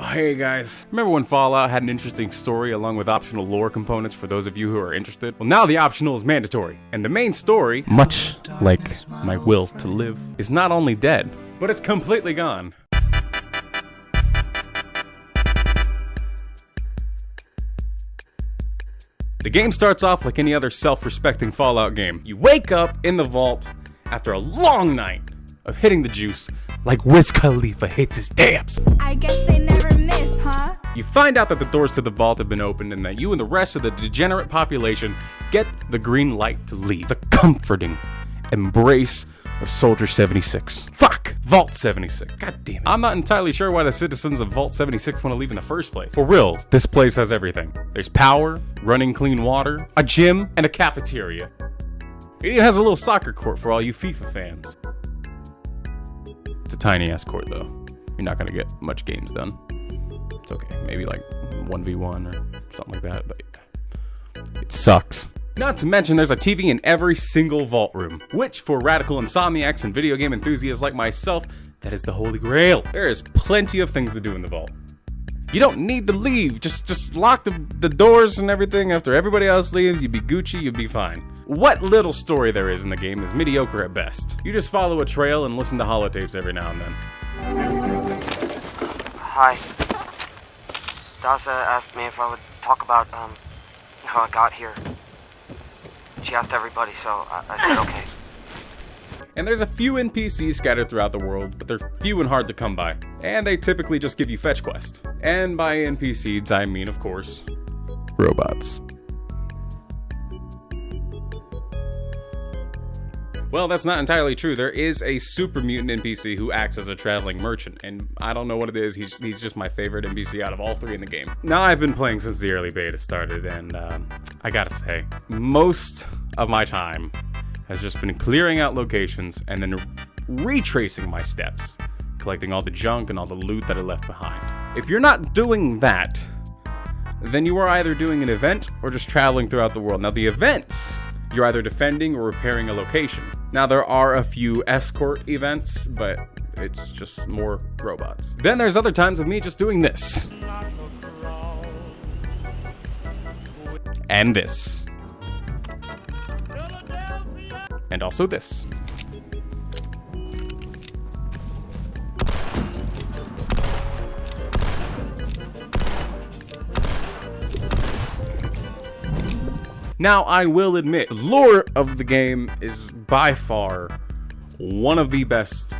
Hey guys, remember when Fallout had an interesting story along with optional lore components for those of you who are interested? Well, now the optional is mandatory, and the main story, much like my will to live, is not only dead, but it's completely gone. The game starts off like any other self-respecting Fallout game. You wake up in the vault after a long night of hitting the juice like Wiz Khalifa hits his dabs. I guess they never miss, huh? You find out that the doors to the vault have been opened and that you and the rest of the degenerate population get the green light to leave. The comforting embrace of Soldier 76. Fuck! Vault 76. God damn it. I'm not entirely sure why the citizens of Vault 76 want to leave in the first place. For real, this place has everything. There's power, running clean water, a gym, and a cafeteria. It even has a little soccer court for all you FIFA fans. It's a tiny-ass court, though. You're not gonna get much games done. It's okay. Maybe like 1v1 or something like that, but it sucks. Not to mention there's a TV in every single vault room, which for radical insomniacs and video game enthusiasts like myself, that is the holy grail. There is plenty of things to do in the vault. You don't need to leave, just lock the doors and everything. After everybody else leaves, you'd be Gucci, you'd be fine. What little story there is in the game is mediocre at best. You just follow a trail and listen to holotapes every now and then. Hi. Daza asked me if I would talk about, how I got here. She asked everybody, so I said okay. And there's a few NPCs scattered throughout the world, but they're few and hard to come by. And they typically just give you fetch quests. And by NPCs, I mean, of course, robots. Well, that's not entirely true. There is a super mutant NPC who acts as a traveling merchant, and I don't know what it is. He's just my favorite NPC out of all three in the game. Now, I've been playing since the early beta started, and I gotta say, most of my time has just been clearing out locations and then retracing my steps, collecting all the junk and all the loot that I left behind. If you're not doing that, then you are either doing an event or just traveling throughout the world. Now, the events, you're either defending or repairing a location. Now, there are a few escort events, but it's just more robots. Then there's other times of me just doing this. And this. And also this. Now, I will admit, the lore of the game is by far one of the best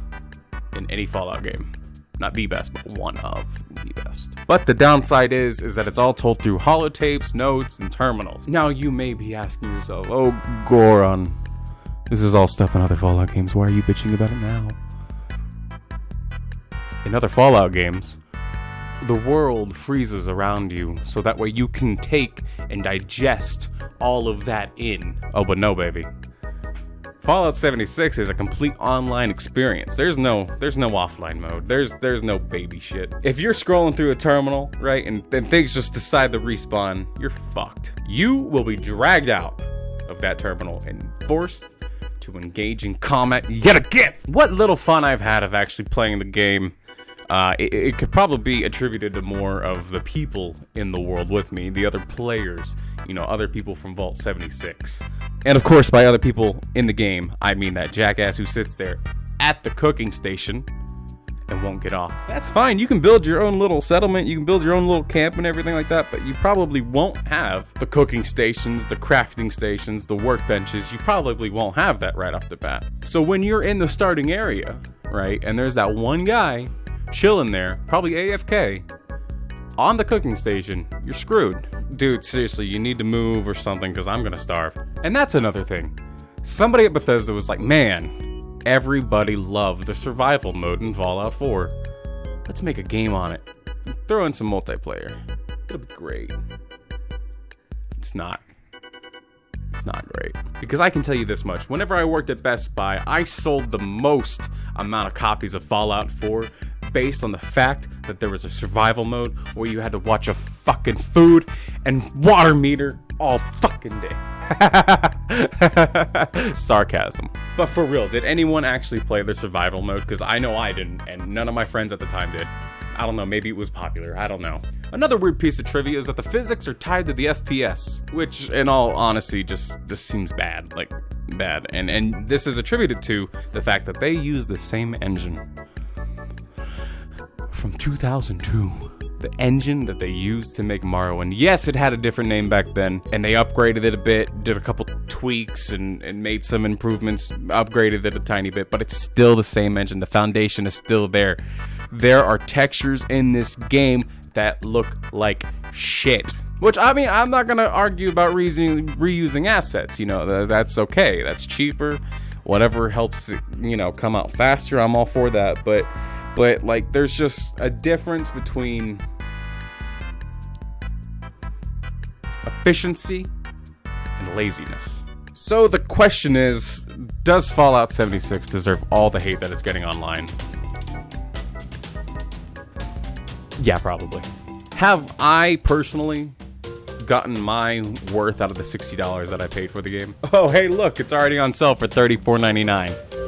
in any Fallout game. Not the best, but one of the best. But the downside is that it's all told through holotapes, notes, and terminals. Now, you may be asking yourself, oh, Goron, this is all stuff in other Fallout games. Why are you bitching about it now? In other Fallout games, the world freezes around you so that way you can take and digest all of that in. Oh, but no, baby. Fallout 76 is a complete online experience. There's no offline mode. There's no baby shit. If you're scrolling through a terminal, right, and things just decide to respawn, you're fucked. You will be dragged out of that terminal and forced to engage in combat yet again. What little fun I've had of actually playing the game, it could probably be attributed to more of the people in the world with me, the other players, other people from Vault 76. And of course, by other people in the game, I mean that jackass who sits there at the cooking station and won't get off. That's fine, you can build your own little settlement, you can build your own little camp and everything like that, but you probably won't have the cooking stations, the crafting stations, the workbenches. You probably won't have that right off the bat. So when you're in the starting area, right, and there's that one guy chilling there, probably AFK, on the cooking station, you're screwed. Dude, seriously, you need to move or something, because I'm gonna starve. And that's another thing. Somebody at Bethesda was like, man, everybody loved the survival mode in Fallout 4. Let's make a game on it. Throw in some multiplayer. It'll be great. It's not. It's not great. Because I can tell you this much. Whenever I worked at Best Buy, I sold the most amount of copies of Fallout 4 based on the fact that there was a survival mode where you had to watch a fucking food and water meter all fucking day. Sarcasm. But for real, did anyone actually play the survival mode? Because I know I didn't, and none of my friends at the time did. I don't know, maybe it was popular, I don't know. Another weird piece of trivia is that the physics are tied to the FPS, which in all honesty just seems bad, like bad. And this is attributed to the fact that they use the same engine from 2002. The engine that they used to make Mario, and yes, it had a different name back then, and they upgraded it a bit, did a couple tweaks, and made some improvements, upgraded it a tiny bit, but it's still the same engine. The foundation is still there. There are textures in this game that look like shit. Which, I mean, I'm not gonna argue about reusing assets, you know, that's okay, that's cheaper, whatever helps it, you know, come out faster, I'm all for that, but like, there's just a difference between efficiency and laziness. So the question is, does Fallout 76 deserve all the hate that it's getting online? Yeah, probably. Have I personally gotten my worth out of the $60 that I paid for the game? Oh, hey, look, it's already on sale for $34.99.